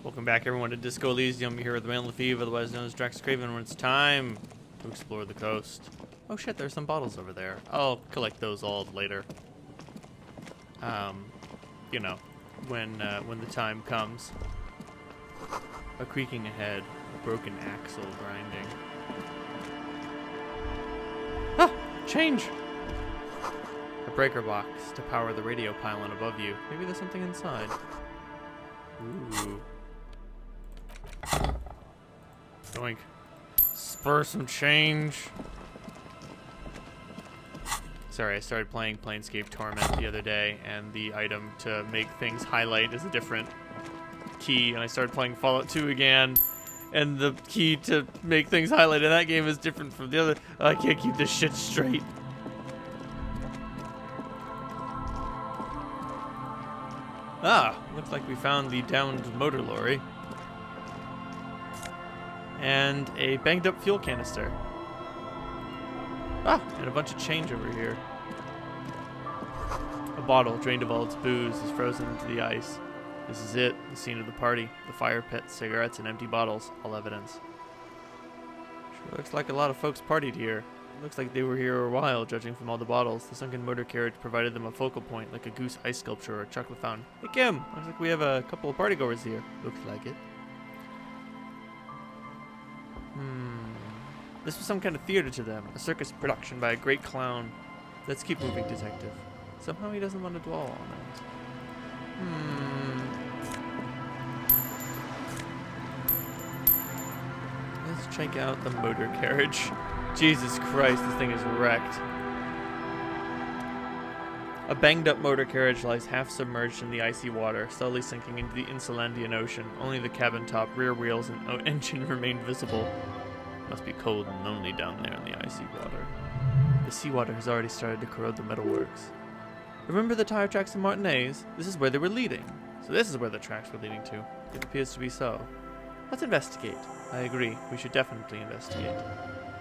Welcome back, everyone, to Disco Elysium. You're here with the man Lefebvre, otherwise known as DraxxKraven, when it's time to explore the coast. Oh shit, there's some bottles over there. I'll collect those all later. You know, when the time comes. A creaking ahead, a broken axle grinding. Ah! Change! A breaker box to power the radio pylon above you. Maybe there's something inside. Ooh. Doink. Spur some change. Sorry, I started playing Planescape Torment the other day, and the item to make things highlight is a different key, and I started playing Fallout 2 again, and the key to make things highlight in that game is different from the other. I can't keep this shit straight. Ah, looks like we found the downed motor lorry. And a banged up fuel canister. Ah, and a bunch of change over here. A bottle drained of all its booze is frozen into the ice. This is it, the scene of the party. The fire pit, cigarettes, and empty bottles, all evidence. Sure looks like a lot of folks partied here. Looks like they were here a while, judging from all the bottles. The sunken motor carriage provided them a focal point, like a goose ice sculpture or a chocolate fountain. Hey Kim, looks like we have a couple of partygoers here. Looks like it. This was some kind of theater to them, a circus production by a great clown. Let's keep moving, detective. Somehow he doesn't want to dwell on it. Let's check out the motor carriage. Jesus Christ, this thing is wrecked. A banged up motor carriage lies half submerged in the icy water, slowly sinking into the Insulandian Ocean. Only the cabin top, rear wheels, and engine remained visible. Must be cold and lonely down there in the icy water. The seawater has already started to corrode the metalworks. Remember the tire tracks in Martinez? This is where they were leading. So this is where the tracks were leading to. It appears to be so. Let's investigate. I agree. We should definitely investigate.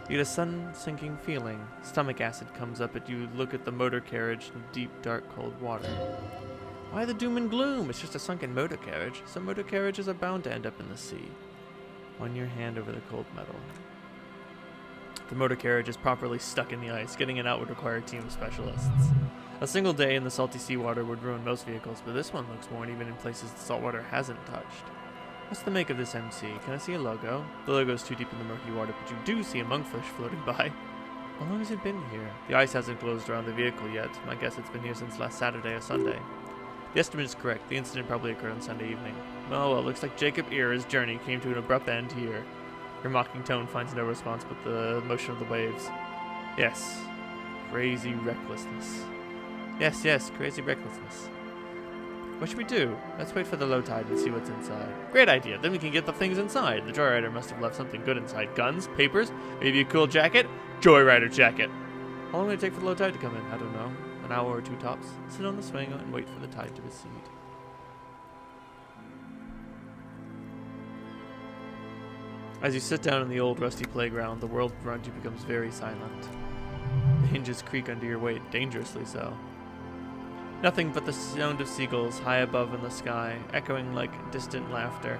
You get a sun-sinking feeling. Stomach acid comes up as you look at the motor carriage in deep, dark, cold water. Why the doom and gloom? It's just a sunken motor carriage. Some motor carriages are bound to end up in the sea. Run your hand over the cold metal. The motor carriage is properly stuck in the ice. Getting it out would require a team of specialists. A single day in the salty seawater would ruin most vehicles, but this one looks worn even in places the salt water hasn't touched. What's the make of this MC? Can I see a logo? The logo's too deep in the murky water, but you do see a monkfish floating by. How long has it been here? The ice hasn't closed around the vehicle yet. My guess it's been here since last Saturday or Sunday. The estimate is correct. The incident probably occurred on Sunday evening. Oh well, looks like Jacob Ear's journey came to an abrupt end here. Your mocking tone finds no response but the motion of the waves. Yes. Crazy recklessness. Yes, crazy recklessness. What should we do? Let's wait for the low tide and see what's inside. Great idea. Then we can get the things inside. The Joyrider must have left something good inside. Guns, papers, maybe a cool jacket. Joyrider jacket. How long will it take for the low tide to come in? I don't know. An hour or two tops. Sit on the swing and wait for the tide to recede. As you sit down in the old rusty playground, the world around you becomes very silent. The hinges creak under your weight, dangerously so. Nothing but the sound of seagulls high above in the sky, echoing like distant laughter.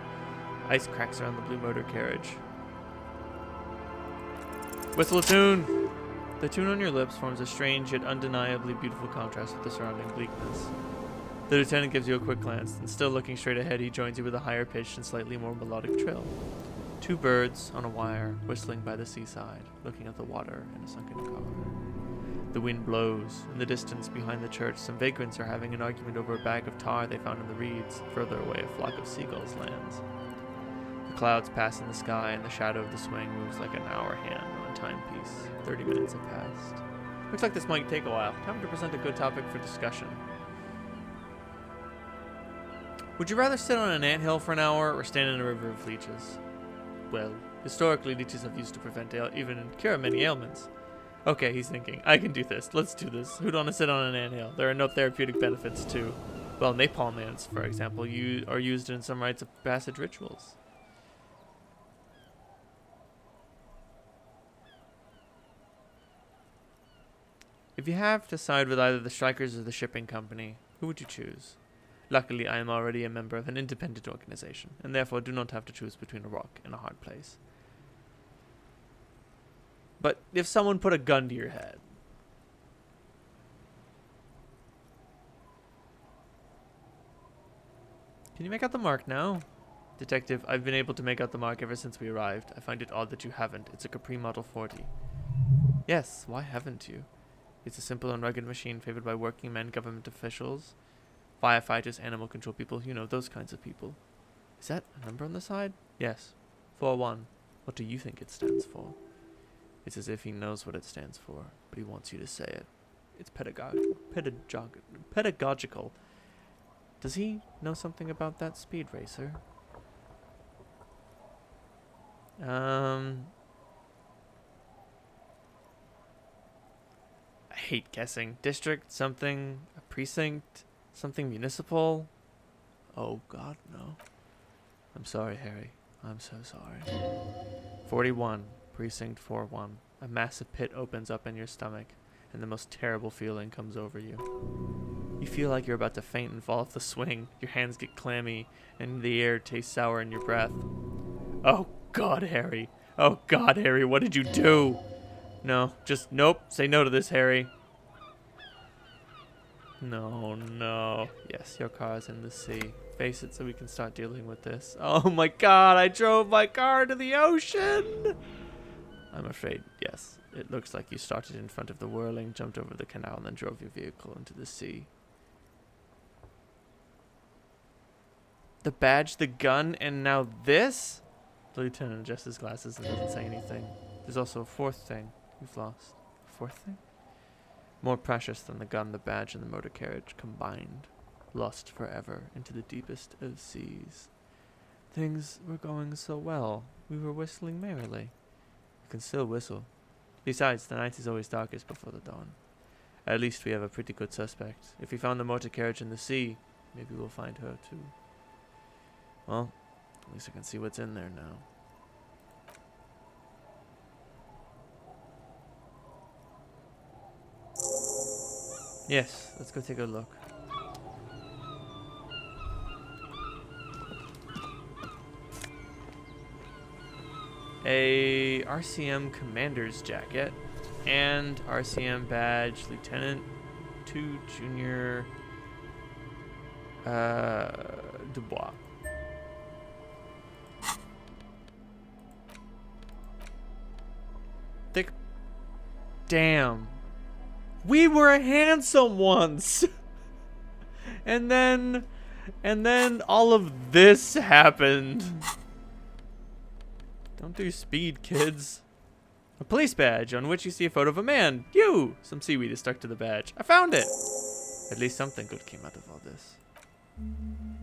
Ice cracks around the blue motor carriage. Whistle a tune! The tune on your lips forms a strange yet undeniably beautiful contrast with the surrounding bleakness. The lieutenant gives you a quick glance, and still looking straight ahead, he joins you with a higher pitched and slightly more melodic trill. Two birds on a wire, whistling by the seaside, looking at the water in a sunken car. The wind blows. In the distance behind the church, some vagrants are having an argument over a bag of tar they found in the reeds. Further away, a flock of seagulls lands. The clouds pass in the sky, and the shadow of the swing moves like an hour hand on a timepiece. 30 minutes have passed. Looks like this might take a while. Time to present a good topic for discussion. Would you rather sit on an anthill for an hour or stand in a river of leeches? Well, historically, leeches have used to prevent even cure many ailments. Okay, he's thinking, I can do this. Let's do this. Who'd want to sit on an anthill? There are no therapeutic benefits to, well, napalm ants, for example, are used in some rites of passage rituals. If you have to side with either the strikers or the shipping company, who would you choose? Luckily, I am already a member of an independent organization, and therefore do not have to choose between a rock and a hard place. But if someone put a gun to your head, can you make out the mark now? Detective, I've been able to make out the mark ever since we arrived. I find it odd that you haven't. It's a Capri Model 40. Yes, why haven't you? It's a simple and rugged machine favored by working men, government officials, firefighters, animal control people, you know, those kinds of people. Is that a number on the side? Yes. 41. What do you think it stands for? It's as if he knows what it stands for, but he wants you to say it. It's pedagogical. Does he know something about that speed racer? I hate guessing. District, something, a precinct, something municipal. Oh God, no. I'm sorry, Harry. I'm so sorry. 41, precinct 41. A massive pit opens up in your stomach, and the most terrible feeling comes over you. You feel like you're about to faint and fall off the swing. Your hands get clammy, and the air tastes sour in your breath. Oh God, Harry. Oh God, Harry, what did you do? No, just nope. Say no to this, Harry. No, no. Yes, your car is in the sea. Face it so we can start dealing with this. Oh my God, I drove my car to the ocean. I'm afraid, yes. It looks like you started in front of the whirling, jumped over the canal, and then drove your vehicle into the sea. The badge, the gun, and now this? The lieutenant adjusts his glasses and doesn't say anything. There's also a fourth thing you've lost. A fourth thing? More precious than the gun, the badge, and the motor carriage combined. Lost forever into the deepest of seas. Things were going so well. We were whistling merrily. You can still whistle. Besides, the night is always darkest before the dawn. At least we have a pretty good suspect. If we found the motor carriage in the sea, maybe we'll find her too. Well, at least I can see what's in there now. Yes, let's go take a look. A RCM commander's jacket and RCM badge, Lieutenant 2 Junior Dubois. Thick. Damn. We were handsome once. and then all of this happened. Don't do speed, kids. A police badge on which you see a photo of a man. You! Some seaweed is stuck to the badge. I found it! At least something good came out of all this.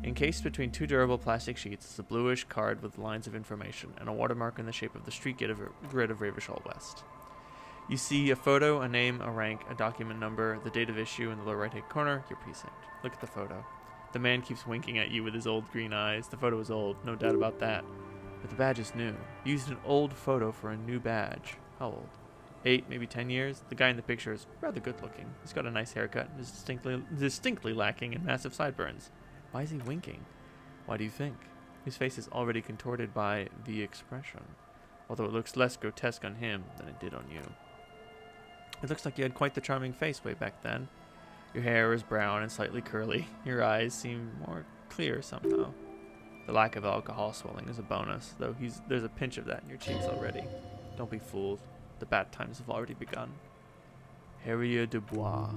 Encased between two durable plastic sheets is a bluish card with lines of information and a watermark in the shape of the street grid of Ravishall West. You see a photo, a name, a rank, a document number, the date of issue in the lower right-hand corner, your precinct. Look at the photo. The man keeps winking at you with his old green eyes. The photo is old, no doubt about that. But the badge is new. You used an old photo for a new badge. How old? 8, maybe 10 years? The guy in the picture is rather good looking. He's got a nice haircut and is distinctly lacking in massive sideburns. Why is he winking? Why do you think? His face is already contorted by the expression, although it looks less grotesque on him than it did on you. It looks like you had quite the charming face way back then. Your hair is brown and slightly curly. Your eyes seem more clear somehow. The lack of alcohol swelling is a bonus, though there's a pinch of that in your cheeks already. Don't be fooled. The bad times have already begun. Harrier Dubois.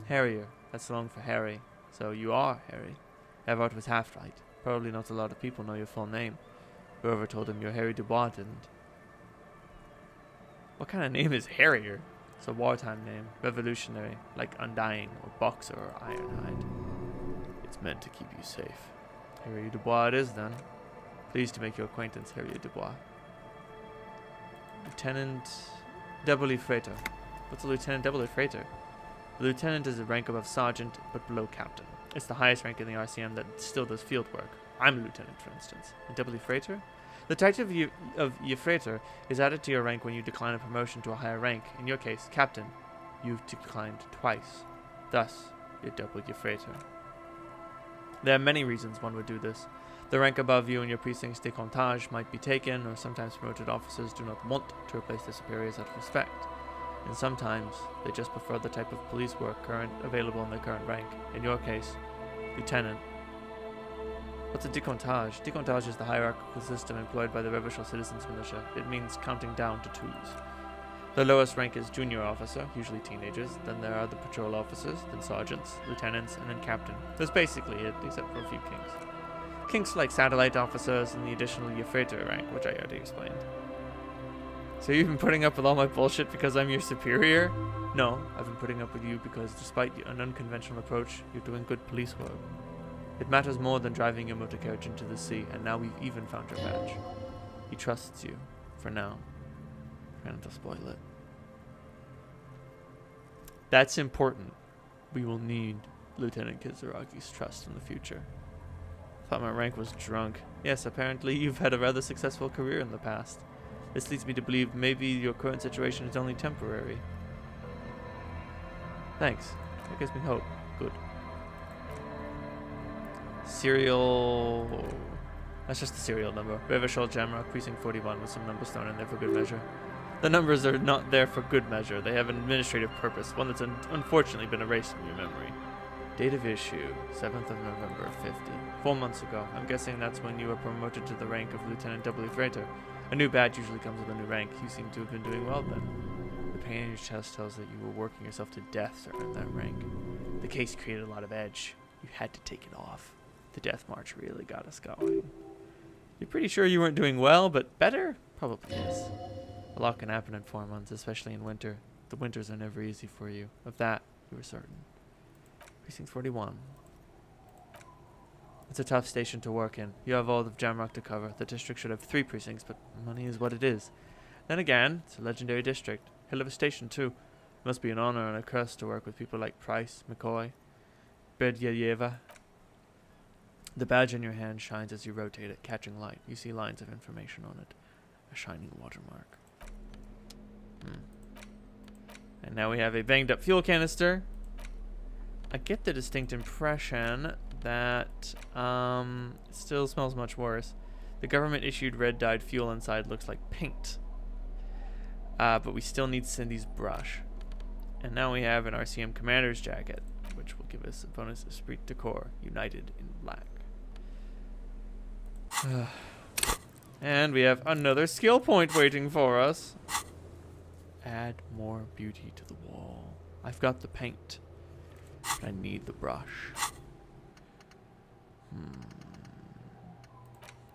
Harrier. That's long for Harry. So you are Harry. Everett was half right. Probably not a lot of people know your full name. Whoever told him you're Harry Dubois didn't. What kind of name is Harrier? It's a wartime name. Revolutionary. Like Undying, or Boxer, or Ironhide. It's meant to keep you safe. Harry Dubois it is, then. Pleased to make your acquaintance, Harry Dubois. Lieutenant Doubly Freighter. What's a Lieutenant Doubly Freighter? The lieutenant is a rank above sergeant, but below captain. It's the highest rank in the RCM that still does field work. I'm a lieutenant, for instance. A Doubly Freighter? The title of your freighter is added to your rank when you decline a promotion to a higher rank. In your case, captain, you've declined twice. Thus, you're double your freighter. There are many reasons one would do this. The rank above you in your precinct's décomptage might be taken, or sometimes promoted officers do not want to replace their superiors out of respect. And sometimes they just prefer the type of police work available in their current rank. In your case, lieutenant. What's a décomptage? Décomptage is the hierarchical system employed by the Revolutionary Citizens Militia. It means counting down to twos. The lowest rank is junior officer, usually teenagers. Then there are the patrol officers, then sergeants, lieutenants, and then captain. That's basically it, except for a few kinks. Kinks like satellite officers and the additional Lefebvre rank, which I already explained. So you've been putting up with all my bullshit because I'm your superior? No, I've been putting up with you because despite an unconventional approach, you're doing good police work. It matters more than driving your motor carriage into the sea, and now we've even found your badge. He trusts you, for now. Try not to spoil it. That's important. We will need Lieutenant Kizaragi's trust in the future. Thought my rank was drunk. Yes, apparently you've had a rather successful career in the past. This leads me to believe maybe your current situation is only temporary. Thanks. That gives me hope. Good. Serial... That's just the serial number. Revachol Jamrock, Precinct 41, with some numbers thrown in there for good measure. The numbers are not there for good measure. They have an administrative purpose, one that's unfortunately been erased from your memory. Date of issue, 7th of November, 50. 4 months ago. I'm guessing that's when you were promoted to the rank of Lieutenant W. Freighter. A new badge usually comes with a new rank. You seem to have been doing well then. The pain in your chest tells that you were working yourself to death to earn that rank. The case created a lot of edge. You had to take it off. The death march really got us going. You're pretty sure you weren't doing well, but better? Probably yes. A lot can happen in 4 months, especially in winter. The winters are never easy for you. Of that, you were certain. Precinct 41. It's a tough station to work in. You have all of Jamrock to cover. The district should have 3 precincts, but money is what it is. Then again, it's a legendary district. Hell of a station, too. It must be an honor and a curse to work with people like Price, McCoy, Berdyayeva. The badge in your hand shines as you rotate it, catching light. You see lines of information on it. A shining watermark. And now we have a banged up fuel canister. I get the distinct impression that it still smells much worse. The government issued red dyed fuel inside looks like paint. But we still need Cindy's brush. And now we have an RCM commander's jacket, which will give us a bonus esprit de corps, united in black. And we have another skill point waiting for us. Add more beauty to the wall. I've got the paint. I need the brush.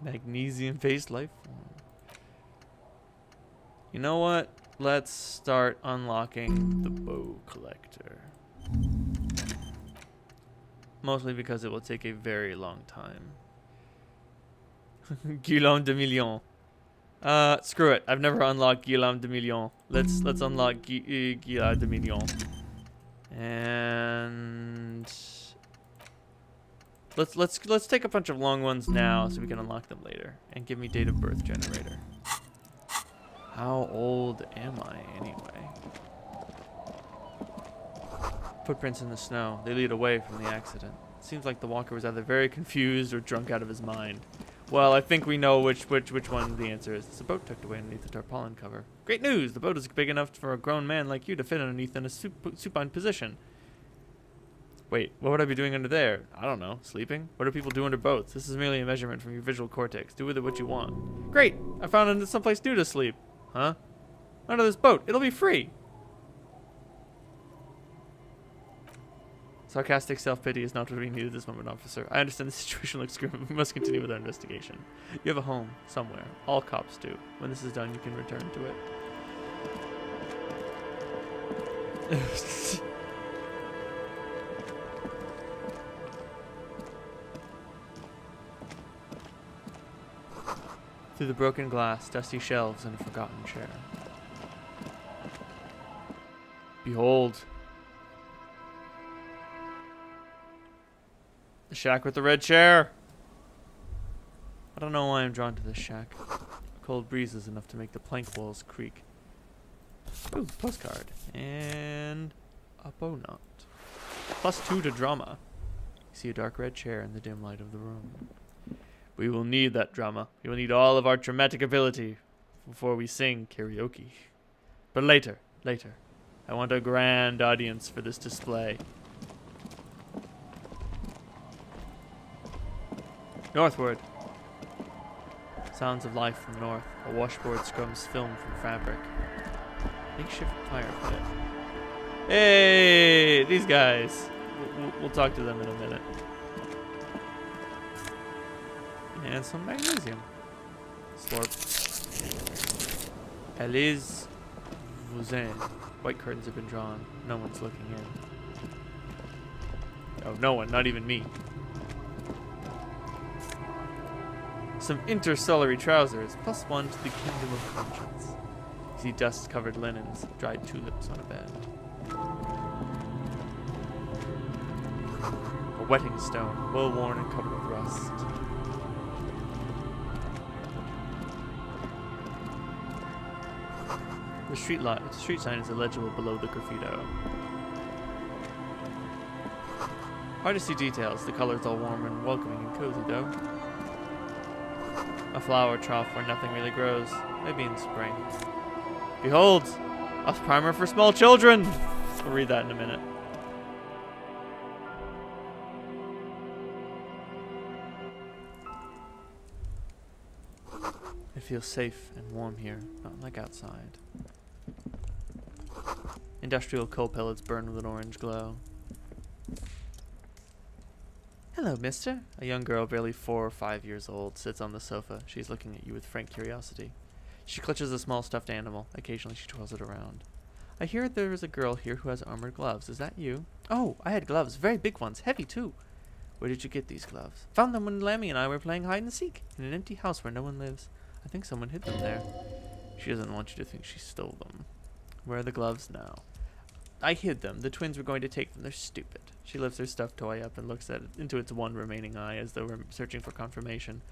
Magnesium-based life form. You know what? Let's start unlocking the bow collector. Mostly because it will take a very long time. Guillaume de Million. Screw it. I've never unlocked Guillaume de Million. Let's unlock Guillaume de Million. And let's take a bunch of long ones now so we can unlock them later. And give me date of birth generator. How old am I anyway? Footprints in the snow. They lead away from the accident. It seems like the walker was either very confused or drunk out of his mind. Well, I think we know which one the answer is. It's a boat tucked away underneath the tarpaulin cover. Great news! The boat is big enough for a grown man like you to fit underneath in a supine position. Wait, what would I be doing under there? I don't know. Sleeping? What do people do under boats? This is merely a measurement from your visual cortex. Do with it what you want. Great! I found someplace new to sleep. Huh? Under this boat. It'll be free! Sarcastic self-pity is not what we need at this moment, officer. I understand the situation looks grim. We must continue with our investigation. You have a home, somewhere. All cops do. When this is done, you can return to it. Through the broken glass, dusty shelves, and a forgotten chair. Behold. The shack with the red chair. I don't know why I'm drawn to this shack. A cold breeze is enough to make the plank walls creak. Ooh, postcard. And a bow knot. +2 to drama. see a dark red chair in the dim light of the room. We will need that drama. We will need all of our dramatic ability before we sing karaoke. But later. I want a grand audience for this display. Northward. Sounds of life from north. A washboard scrums film from fabric. Makeshift fire pit. Hey, these guys. We'll talk to them in a minute. And some magnesium. Slurp. Elysium. White curtains have been drawn. No one's looking in. Oh, no one. Not even me. Some intercellary trousers. +1 to the kingdom of conscience. You see dust-covered linens. Dried tulips on a bed. A wetting stone. Well-worn and covered with rust. The street sign is illegible below the graffito. Hard to see details. The color's all warm and welcoming and cozy, though. A flower trough where nothing really grows. Maybe in spring. Behold! A primer for small children! We'll read that in a minute. It feels safe and warm here, not like outside. Industrial coal pellets burn with an orange glow. Hello, mister. A young girl, barely 4 or 5 years old, sits on the sofa. She's looking at you with frank curiosity. She clutches a small stuffed animal. Occasionally she twirls it around. I hear there is a girl here who has armored gloves. Is that you? Oh, I had gloves. Very big ones. Heavy, too. Where did you get these gloves? Found them when Lammy and I were playing hide and seek. In an empty house where no one lives. I think someone hid them there. She doesn't want you to think she stole them. Where are the gloves now? I hid them. The twins were going to take them. They're stupid. She lifts her stuffed toy up and looks into its one remaining eye as though we're searching for confirmation.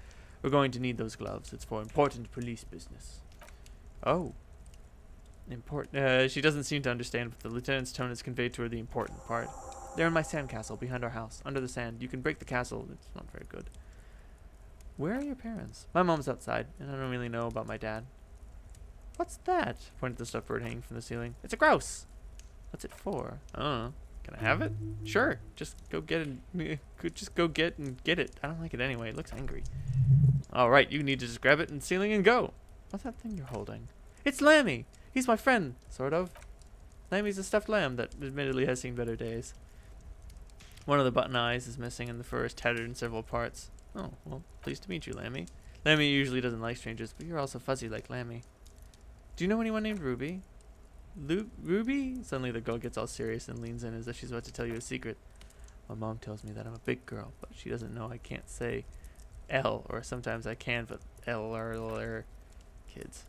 We're going to need those gloves. It's for important police business. Oh. Important. She doesn't seem to understand, but the lieutenant's tone has conveyed to her the important part. They're in my sandcastle behind our house, under the sand. You can break the castle. It's not very good. Where are your parents? My mom's outside, and I don't really know about my dad. What's that? Pointed the stuffed bird hanging from the ceiling. It's a grouse. What's it for? I don't know. Can I have it? Sure. Just go get it. Just go get it. I don't like it anyway. It looks angry. All right, you need to just grab it and ceiling and go. What's that thing you're holding? It's Lammy. He's my friend, sort of. Lammy's a stuffed lamb that admittedly has seen better days. One of the button eyes is missing and the fur is tattered in several parts. Oh, well, pleased to meet you, Lammy. Lammy usually doesn't like strangers, but you're also fuzzy like Lammy. Do you know anyone named Ruby? Ruby? Suddenly the girl gets all serious and leans in as if she's about to tell you a secret. My mom tells me that I'm a big girl, but she doesn't know I can't say L, or sometimes I can, but L are kids.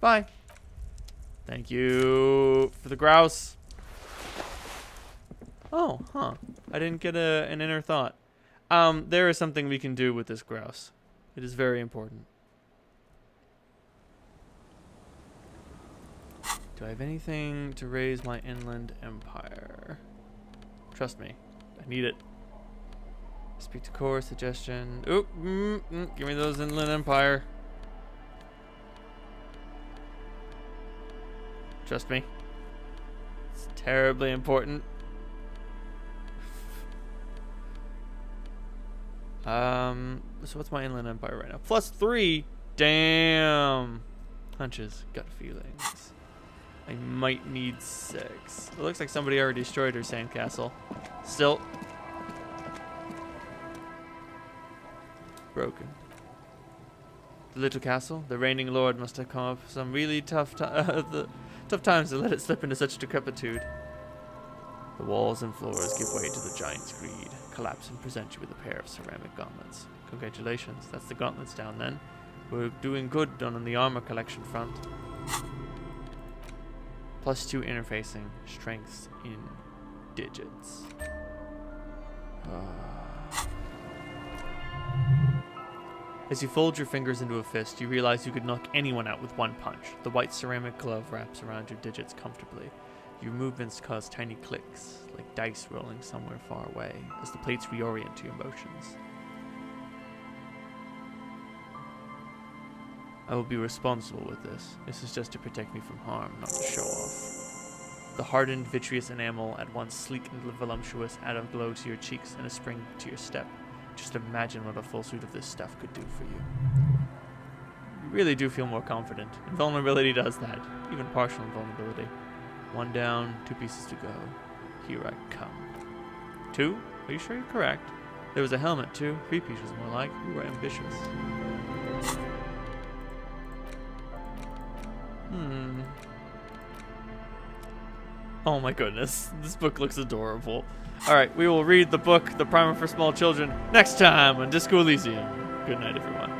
Bye. Thank you for the grouse. Oh, huh. I didn't get an inner thought. There is something we can do with this grouse. It is very important. Do I have anything to raise my inland empire? Trust me, I need it. Speak to core, suggestion. Oop, give me those inland empire. Trust me. It's terribly important. So what's my inland empire right now? +3. Damn. Hunches, gut feelings. I might need 6. It looks like somebody already destroyed her sandcastle. Still. Broken. The little castle? The reigning lord must have come up with some really tough times to let it slip into such decrepitude. The walls and floors give way to the giant's greed. Collapse and present you with a pair of ceramic gauntlets. Congratulations, that's the gauntlets down then. We're doing good on the armor collection front. +2 interfacing. Strengths in digits. As you fold your fingers into a fist, you realize you could knock anyone out with one punch. The white ceramic glove wraps around your digits comfortably. Your movements cause tiny clicks, like dice rolling somewhere far away, as the plates reorient to your motions. I will be responsible with this. This is just to protect me from harm, not to show off. The hardened, vitreous enamel, at once sleek and voluptuous, add a glow to your cheeks and a spring to your step. Just imagine what a full suit of this stuff could do for you. You really do feel more confident. Invulnerability does that. Even partial invulnerability. 1 down, 2 pieces to go. Here I come. 2? Are you sure you're correct? There was a helmet too. 3 pieces more like. You were ambitious. Oh my goodness. This book looks adorable. Alright, we will read the book, The Primer for Small Children, next time on Disco Elysium. Good night, everyone.